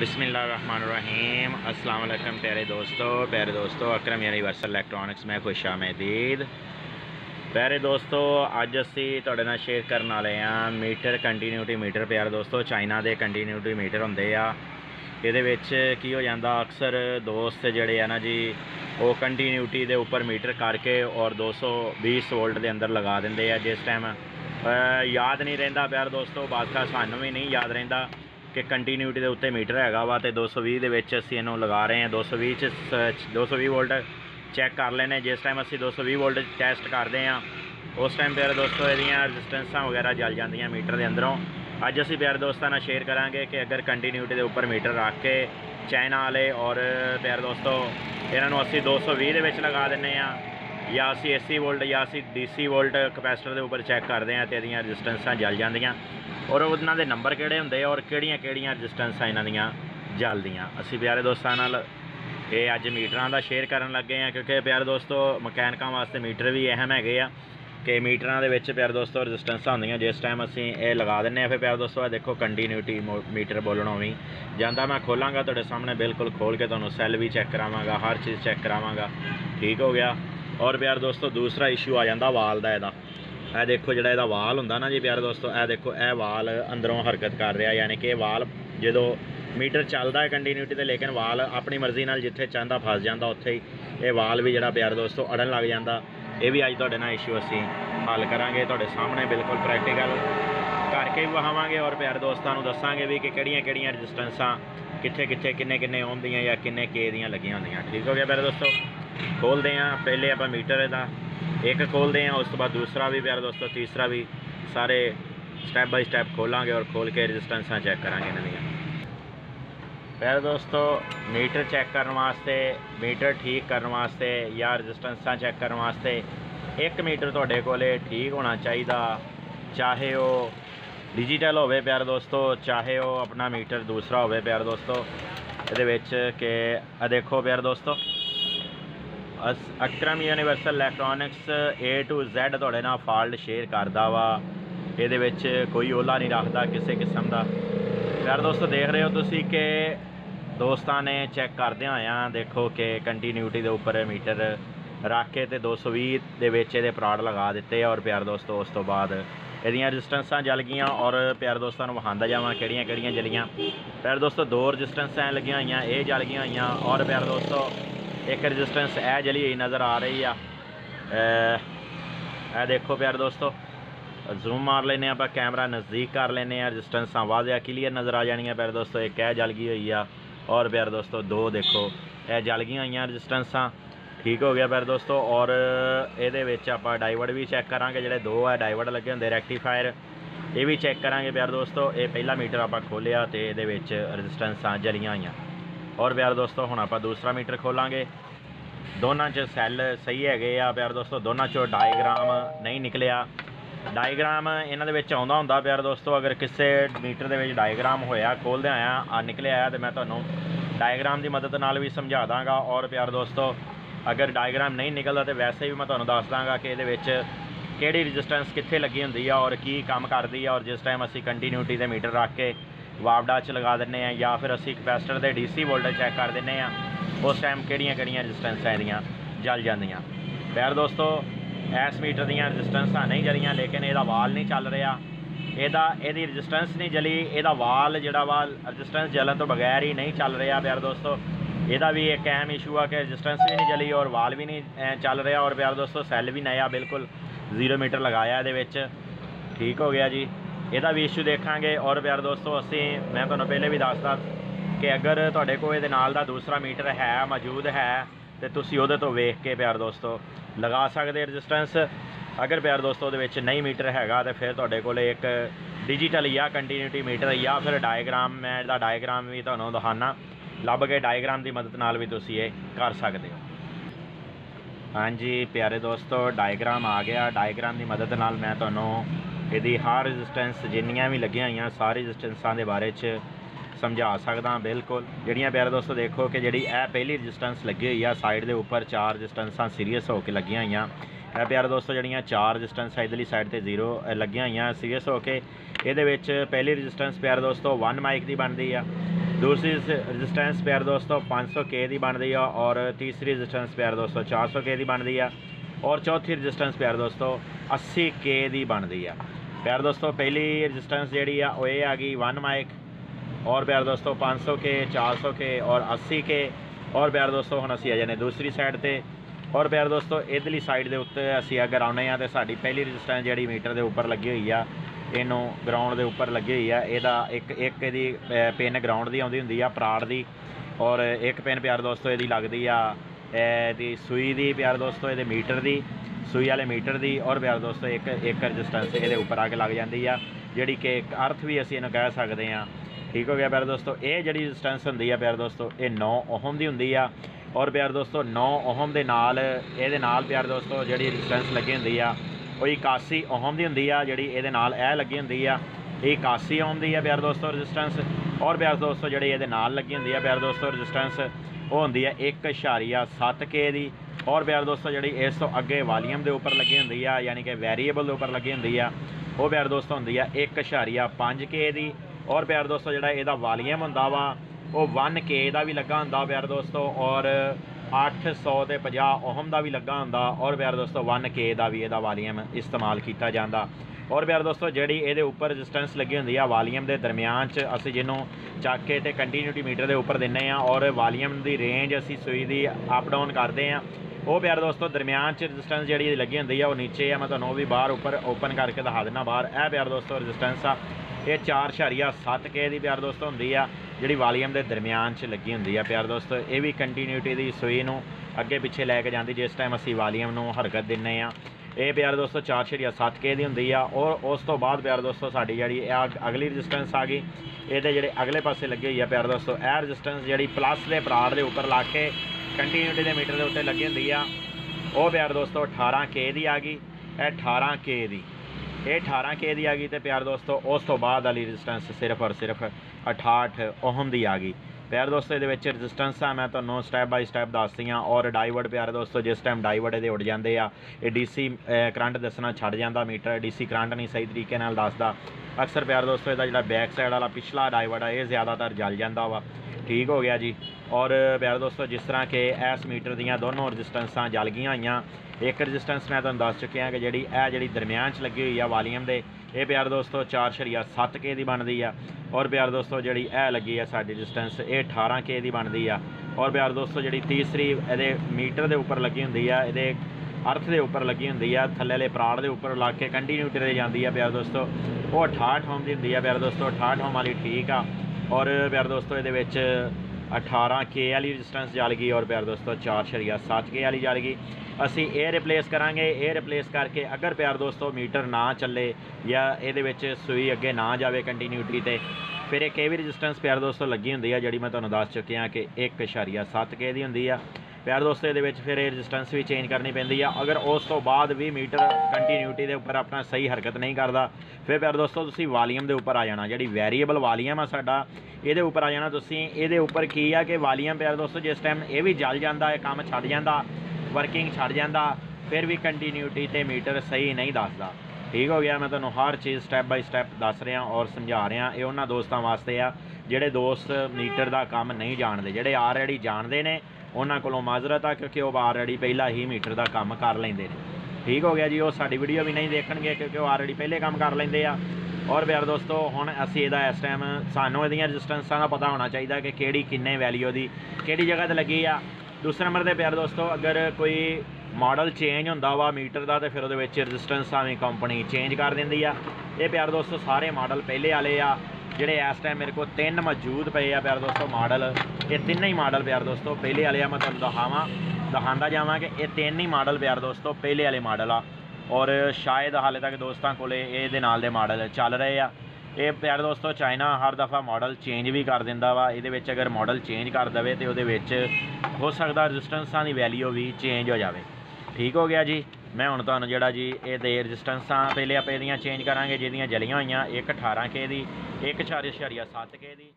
बिस्मिल्लाहिर्रहमानिर्रहीम अस्सलाम वालेकुम प्यारे दोस्तों अकरम यूनिवर्सल इलेक्ट्रॉनिक्स में खुश आमदीद। प्यारे दोस्तों अज असी तुहाडे नाल शेयर करने वाले हैं मीटर कंटीन्यूटी मीटर। प्यारे दोस्तों चाइना के कंटीन्यूटी मीटर होंदे आ। इहदे विच की हो जांदा अक्सर दोस्त जिहड़े आ ना जी वो कंटीन्यूटी के उपर मीटर करके और 220 वोल्ट के अंदर लगा देंगे आ। जिस टाइम याद नहीं रहिंदा प्यारे दोस्तों, बादशाह सानू भी नहीं याद रहिंदा कि कंटीन्यूटी के उत्ते मीटर हैगा वा। तो 220 के विच असीं इहनूं लगा रहे हैं। 220 वोल्ट चैक कर लेने। जिस टाइम असीं 220 वोल्ट टैसट करते हैं उस टाइम प्यारे दोस्तों इहदियां रजिस्टेंसां वगैरह जल जांदियां मीटर के अंदरों। अज असीं प्यारे दोस्तों नाल शेयर करांगे कि अगर कंटीन्यूटी के उपर मीटर रख के चाइना वाले और प्यारे दोस्तों इन्हों असीं 220 के लगा दें या असीं AC वोल्ट या असीं DC वोल्ट कैपेसिटर के उपर चैक करते हैं तो इहदियां रजिस्टेंसां जल जांदियां और उन्हां दे नंबर किहड़े हुंदे और किहड़ियां रजिस्टेंसां इन्हां दियां जलदियां। असीं प्यारे दोस्तां नाल ये अज मीटरां दा शेयर करन लगे हैं क्योंकि प्यारे दोस्तों मकैनिकां वास्ते मीटर भी अहम हैगे आ कि मीटरां दे विच प्यारे दोस्तों रजिस्टेंसां हुंदियां। जिस टाइम असीं ये लगा दिंदे फिर प्यारे दोस्तों देखो कंटीन्यूटी मीटर बोलणों भी जांदा। मैं खोलांगा तुहाडे सामने बिल्कुल खोल के तुहानूं सैल भी चैक करावांगा, हर चीज़ चैक करावांगा। ठीक हो गया। और प्यारे दोस्तों दूसरा इशू आ जाता वाल का। यह देखो जो यदा वाल होंदा ना जी प्यारे दोस्तों, यह देखो यह वाल अंदरों हरकत कर रहा, यानी कि वाल जो मीटर चलता है कंटीन्यूटी तो लेकिन वाल अपनी मर्जी नाल जिथे चाहता फस जाता उत्थे ही ये वाल भी जोड़ा प्यारे दोस्तों अड़न लग जाता। ये भी अज तुहाडे नाल इशू असीं हल करांगे, तुहाडे सामने बिल्कुल प्रैक्टिकल करके भी वहावांगे और प्यारे दोस्तों नूं दस्सांगे भी कि किहड़ियां रजिस्टेंसां कित्थे कित्थे किन्ने ओम दियां या किन्ने के दियां लगियां होंदियां। ठीक हो गया प्यारे दोस्तों। खोलते हैं पहले आप मीटर का एक खोलते हैं, उस तो बाद दूसरा भी प्यारे दोस्तों तीसरा भी, सारे स्टैप बाय स्टैप खोलांगे और खोल के रजिस्टेंसां चैक करांगे इन्हां। प्यारे दोस्तों मीटर चैक करने वास्ते, मीटर ठीक करने वास्ते या रजिस्टेंसां चैक करने वास्ते एक मीटर तुहाडे कोले ठीक होना चाहिए, चाहे वो डिजिटल होवे प्यारे दोस्तों, चाहे वो अपना मीटर दूसरा होवे प्यारे दोस्तों। इहदे विच के देखो प्यारे दोस्तों Akram universal electronics A to Z तुहाडे नाल फॉल्ट शेयर करदा वा। इहदे विच कोई ओला नहीं रखता किसी किस्म का। प्यारे दोस्तों देख रहे हो तुसीं कि दोस्तां ने चैक करदे होया देखो कि कंटीन्यूटी के उपर मीटर रख के तो 220 दे विच इहदे पराड़ लगा दिते और प्यारे दोस्तों उस तो बाद इहदियां रजिस्टेंसां जल गईयां और प्यारे दोस्तों नूं वखांदा जावां किहड़ियां जलियां। प्यारे दोस्तों दो रजिस्टेंसां लगियां होईयां, ये जल गईयां होईयां और प्यारे दोस्तों एक रजिस्टेंस यह जली हुई नज़र आ रही है। देखो प्यारे दोस्तों जूम मार लेने आप, कैमरा नज़दीक कर लेने, रजिस्टेंसां वाज़िया क्लीयर नज़र आ जानियां प्यारे दोस्तों। एक यह जल गई हुई है और प्यारे दोस्तों दो देखो यह जल गई हुई रजिस्टेंसां। ठीक हो गया प्यारे दोस्तों। और ये आप डाइवर्ड भी चैक करांगे, जोड़े दो है डाइवर्ड लगे होंगे रेक्टीफायर, ये भी चैक करांगे प्यारे दोस्तों। ये पहला मीटर आप खोलिया तो ये रजिस्टेंसां जलियां हुई। और प्यारे दोस्तों हुण आपां दूसरा मीटर खोलांगे, दोनों च सैल सही है प्यारे दोस्तों, दोनों चो डायग्राम नहीं निकलिया। डायग्राम इन्हां दे विच आउंदा हुंदा प्यारे दोस्तों, अगर किसी मीटर दे विच डायग्राम होया खोलदे आया निकलिया तो मैं तुहानूं डायग्राम की मदद नाल भी समझा दांगा। और प्यारे दोस्तों अगर डायग्राम नहीं निकलता तो वैसे भी मैं तुहानूं दस दांगा कि इहदे विच किहड़ी रजिस्टेंस कित्थे लगी हुंदी है और की काम करदी है। और जिस टाइम असीं कंटीन्यूटी दे मीटर रख के वापडा च लगा दिंदे हैं या फिर असी कैपेसिटर के DC वोल्टेज चैक कर दिंदे हैं उस टाइम किहड़ियां रजिस्टेंसां इहदियां जल जांदियां। प्यारे दोस्तों इस मीटर दीयां रजिस्टेंसां नहीं जलियां लेकिन इहदा वाल नहीं चल रहा, इहदी रजिस्टेंस नहीं जली, इहदा वाल जिहड़ा वा रजिस्टेंस जलन तो बगैर ही नहीं चल रहा। प्यारे दोस्तों इहदा भी एक अहम इशू है कि रजिस्टेंस भी नहीं जली और वाल भी नहीं चल रहा। और प्यारे दोस्तों सैल भी नया बिल्कुल 0 मीटर लगाया इहदे विच। ठीक हो गया जी। ਇਹਦਾ भी इशू देखांगे। और प्यारे दोस्तों मैं तुहानूं पहले भी दसदा कि अगर तुहाडे कोल इहदे नाल दा दूसरा मीटर है मौजूद है तो तुसीं उहदे तो वेख के प्यारे दोस्तों लगा सकदे रजिस्टेंस। अगर प्यारे दोस्तों उहदे विच नहीं मीटर हैगा तो फिर तुहाडे कोल एक डिजिटल या कंटीन्यूटी मीटर या फिर डायग्राम, मैं इहदा डायग्राम भी तुहानूं दिखाना, लभ के डायग्राम की मदद नाल भी तुसीं ये कर सकदे हो। हाँ जी प्यारे दोस्तों डायग्राम आ गया, डायग्राम की मदद नाल मैं तुहानूं यदि हर रजिस्टेंस जिन्नियां भी लगियां हुई सारी रजिस्टेंसां के बारे समझा सकदा बिल्कुल। जिहड़ियां प्यारे दोस्तों देखो कि जिहड़ी पहली रजिस्टेंस लगी हुई है साइड के उपर 4 रजिस्टेंसां सीरीयस होकर लगियां हुई। प्यारे दोस्तों जिहड़ियां 4 रजिस्टेंस इधरली साइड ते 0 लगियां हुई सीरीयस होकर, ये पहली रजिस्टेंस प्यारे दोस्तों 1 माइक की बनती है दूसरी रजिस्टेंस प्यारे दोस्तों 500 के दी बनती है और तीसरी रजिस्टेंस प्यारे दोस्तों 400 के दी बनती है और चौथी रजिस्टेंस प्यारे दोस्तों 80 के दी बनती है। प्यारे दोस्तों पहली रजिस्टेंस जी आ गई 1 माइक और प्यारे दोस्तों 500 के 400 के और 80 के और प्यारे दोस्तों हम असी आ जाने दूसरी साइड पर और प्यारे दोस्तों इधरली साइड के उत्ते असी अगर आने तो साड़ी पहली रजिस्टेंस जी मीटर के उपर लगी हुई है इनू ग्राउंड के उपर लगी हुई है यदा एक यदी पिन ग्राउंड की आती होंगी पराड़ की और एक पिन प्यारे दोस्तों यदी लगती है सूई की प्यारे दोस्तों ये मीटर की सूई वाले मीटर की और प्यारे दोस्तों एक रजिस्टेंस ये उपर आके लग जाती है जी कि अर्थ भी असी कह सकते हैं। ठीक हो गया प्यारे दोस्तों ये जी रजिस्टेंस होंगी है प्यारे दोस्तों ये 9 ओहम की होंगी है और प्यारे दोस्तों 9 ओहम के नाल ये प्यारे दोस्तों जी रजिस्टेंस लगी होंगी है वो 81 ओहम की होंगी है जी ये लगी होंगी है ये 81 ओहम की है प्यारे दोस्तों रजिस्टेंस और प्यारे दोस्तों जी ये लगी होंगी है प्यारे दोस्तों रजिस्टेंस वो होंगी है 1.7 के दी और प्यारे दोस्तों जी इस तो अगे वालीअम के उपर लगी होंगी है यानी कि वेरीएबल के उपर लगी होंगी है वो प्यारे दोस्तों होंगी है 1.5 के दी और प्यारे दोस्तों जो यदा वालीअम होंदा वा वो 1 के का भी लगा होंदा प्यारे दोस्तों और 850 ओहम का भी लगा होंदा और प्यारे दोस्तों 1 के का भी यदा वालीअम इस्तेमाल किया जाता और प्यारे दोस्तों जी ये उपर रजिस्टेंस लगी होंगी है वालीअम के दरम्यान असी जिन्हों चक के तो कंटीन्यूटी मीटर के उपर देने और वालीअम की रेंज असी सूई की अप डाउन करते हैं वो प्यारे दोस्तों दरम्यान रजिस्टेंस जी लगी होंगी है वो नीचे है मैं तुम्हें भी बाहर उपर ओपन करके दिखा देना बाहर यह प्यारे दोस्तों रजिस्टेंस आ ये 4.7 के दी प्यारे दोस्तों होंगी है जी वालीअम के दरम्यान लगी होंगी है प्यारे दोस्तों ये भी कंटीन्यूटी की सूई नूं अगे पिछे लैके जाती जिस टाइम असी वालीअम नूं हरकत दिने ये प्यारे दोस्तों 4.7 के दी होंगी है और उस तो बाद प्यारे दोस्तों साड़ी जी अगली रजिस्टेंस आ गई ये जोड़े अगले पासे लगी हुई है प्यारे दोस्तों यह रजिस्टेंस जी प्लस के पराड़ के उपर ला के कंटीन्यूटी के मीटर के उत्ते लगी होंगी है वो प्यारे दोस्तों 18 के दी आ गई 18 के दी ये 18 के दी आ गई तो प्यारे दोस्तों उस तो बाद वाली रजिस्टेंस सिर्फ और सिर्फ 68 ओहम की आ गई प्यारे दोस्तों ये रजिस्टेंस है मैं तुम्हें स्टैप बाय स्टैप दस दी और डाईवर्ड प्यारे दोस्तों जिस टाइम डाईवर्ड ये उड़ जाते हैं ये DC करंट दसना छड़ जाता मीटर DC करंट नहीं सही तरीके दसदा अक्सर प्यारे दोस्तों यदा जो बैक साइड वाला पिछला डाईवर्ड है ये ज़्यादातर जल जाता वा। ठीक हो गया जी और प्यारे दोस्तों जिस तरह के इस मीटर दियाँ दोनों रजिस्टेंसा जल गई हुई एक रजिस्टेंस मैं तुम्हें दस चुकिया कि जी दरम्यान लगी हुई है वालीअम के ये प्यारे दोस्तों 4.7 के दी बनती है और प्यारे दोस्तों जी लगी है साड़ी रजिस्टेंस ये 18 के दी बनती है और प्यारे दोस्तों जी तीसरी ये मीटर के उपर लगी होंगी है ये अर्थ के उपर लगी होंगी है थले वाले पराड़ के उपर ला के कंटीन्यूटी से जाती है प्यारे दोस्तों वो 68 ओम की होंगी है प्यारे दोस्तों 68 ओम वाली ठीक आ और प्यारे दोस्तों ये 18 के वाली रजिस्टेंस जल गई और प्यारे दोस्तों 4.7 के वाली जल गई असी ये रिप्लेस करांगे ये रिप्लेस करके अगर प्यारे दोस्तों मीटर ना चले या ये सूई अगे ना जाए कंटीन्यूटी तो फिर एक भी रजिस्टेंस प्यारे दोस्तों लगी होंगी है जी मैं तुम्हें दस चुकिया कि 1.7 के दी होंगी है प्यारे दोस्तों ये फिर रजिस्टेंस भी चेंज करनी पैंती है अगर उस तो बाद भी मीटर कंटीन्यूटी के उपर अपना सही हरकत नहीं करता फिर प्यारे दोस्तों तुसी वालीअम के उपर आ जाना जी वेरीएबल वालीअम आ साडा ये उपर आ जाना तुसी ये उपर की है कि वालीअम प्यारे दोस्तों जिस टाइम ये भी जल जाता है काम छड़ जाता वर्किंग छड़ जाता फिर भी कंटीन्यूटी तो मीटर सही नहीं दसदा। ठीक हो गया मैं तुम्हें हर चीज़ स्टैप बाय स्टैप दस रहा और समझा रहा ये उन्होंने दोस्तों वास्ते आ जोड़े दोस्त मीटर का काम नहीं जानते जोड़े ऑलरेडी जानते हैं उन्होंने को माजरत आ क्योंकि वह ऑलरेडी पहला ही मीटर का काम कर लेंगे। ठीक हो गया जी वो साड़ी वीडियो भी नहीं देखणगे क्योंकि वो ऑलरेडी पहले काम कर लेंगे आ और प्यारे दोस्तों हुण असीं इहदा इस टाइम सानूं इहदियां रजिस्टेंसां का पता होना चाहिए कि किहड़ी किन्ने वैल्यू की किहड़ी जगह ते लगी आ। दूसरे नंबर पर प्यारे दोस्तों अगर कोई मॉडल चेंज होंदा वा मीटर का तो फिर वो रजिस्टेंसां भी कंपनी चेंज कर देंदी आ। ये प्यारे दोस्तों सारे मॉडल पहले वाले आ जिहड़े इस टाइम मेरे को 3 मौजूद पे आ प्यारे दोस्तों मॉडल ये तीनों ही मॉडल प्यारे दोस्तों पहले वाले मैं तुहानूं दिखाता जावां कि ये 3 ही मॉडल प्यारे दोस्तों पहले वाले मॉडल आ और शायद हाले तक दोस्तों को ये नाल दे मॉडल चल रहे आ। ये प्यारे दोस्तों चाइना हर दफ़ा मॉडल चेंज भी कर दिंदा वा ये अगर मॉडल चेंज कर दे तो वो हो सकता रजिस्टेंसां की वैल्यू भी चेंज हो जाए। ठीक हो गया जी मैं हुण तुहानूं जिहड़ा जी ये रजिस्टेंसां पहले आप इहदियां चेंज करांगे जिहदियां जलियां होईयां 1.18 के दी 1.7 के दी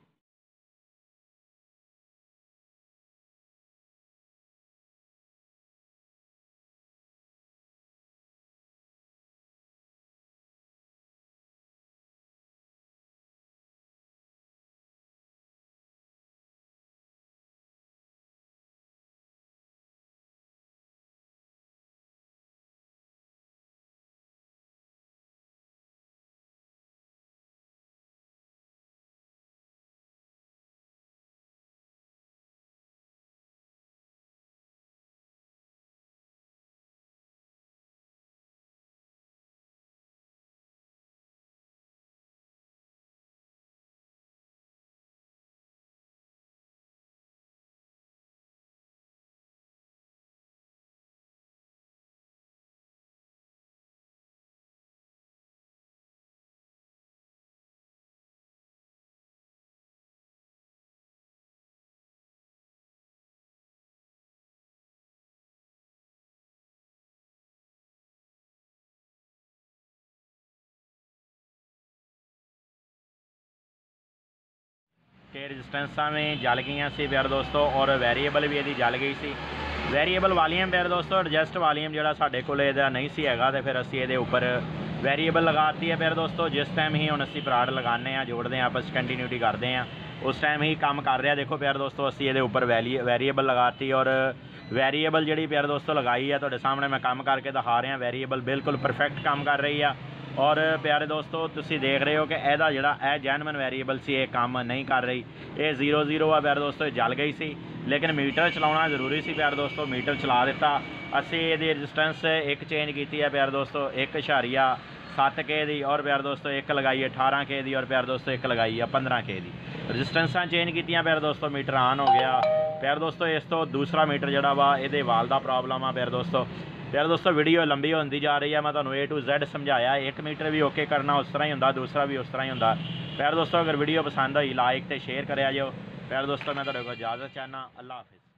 कि रजिस्टेंसा में जल गई सी प्यारे दोस्तों और वेरीएबल भी यदि जल गई सी। वेरीएबल वालीअम प्यारे दोस्तों एडजस्ट वालीअम जो साढ़े को नहीं सी हैगा तो फिर असी ये उपर वेरीएबल लगाती है प्यारे दोस्तों। जिस टाइम ही हम असी पराड लगाने जोड़ते हैं आपस कंटीन्यूटी करते हैं उस टाइम ही काम कर रहा। देखो प्यारे दोस्तों असी ये उपर वेरीएबल लगाती और वेरीएबल जी प्यारे दोस्तों लगाई है तो सामने मैं काम करके दिखा रहा। वेरीएबल बिल्कुल परफेक्ट काम कर रही है और प्यारे दोस्तों तुसी देख रहे हो कि यदा जोड़ा जैनवन वेरीएबल से ये काम नहीं कर रही। ये 0-0 आ प्यारे दोस्तों जल गई सी लेकिन मीटर चलाना जरूरी सी प्यारे दोस्तों। मीटर चला दिता असी ये रजिस्टेंस एक चेंज की है प्यारे दोस्तों 1.7 के दी और प्यारे दोस्तों एक लगाई 18 के दी और प्यारे दोस्तों एक लगाई 15 के दी। रजिस्टेंसा चेंज की प्यारे दोस्तों मीटर ऑन हो गया प्यारे दोस्तों। इस तो दूसरा मीटर जोड़ा वा ये वाल का प्रॉब्लम आ प्यारे दोस्तों वीडियो लंबी होती जा रही है। मैं तुम्हें A to Z समझाया। एक मीटर भी ओके करना उस तरह ही होंदा दूसरा भी उस तरह ही होंदा। प्यारे दोस्तों अगर वीडियो पसंद आई लाइक तो शेयर करा जाओ। प्यारे दोस्तों मैं तुहाडे कोल इजाज़त चाहना। अल्लाह हाफिज़।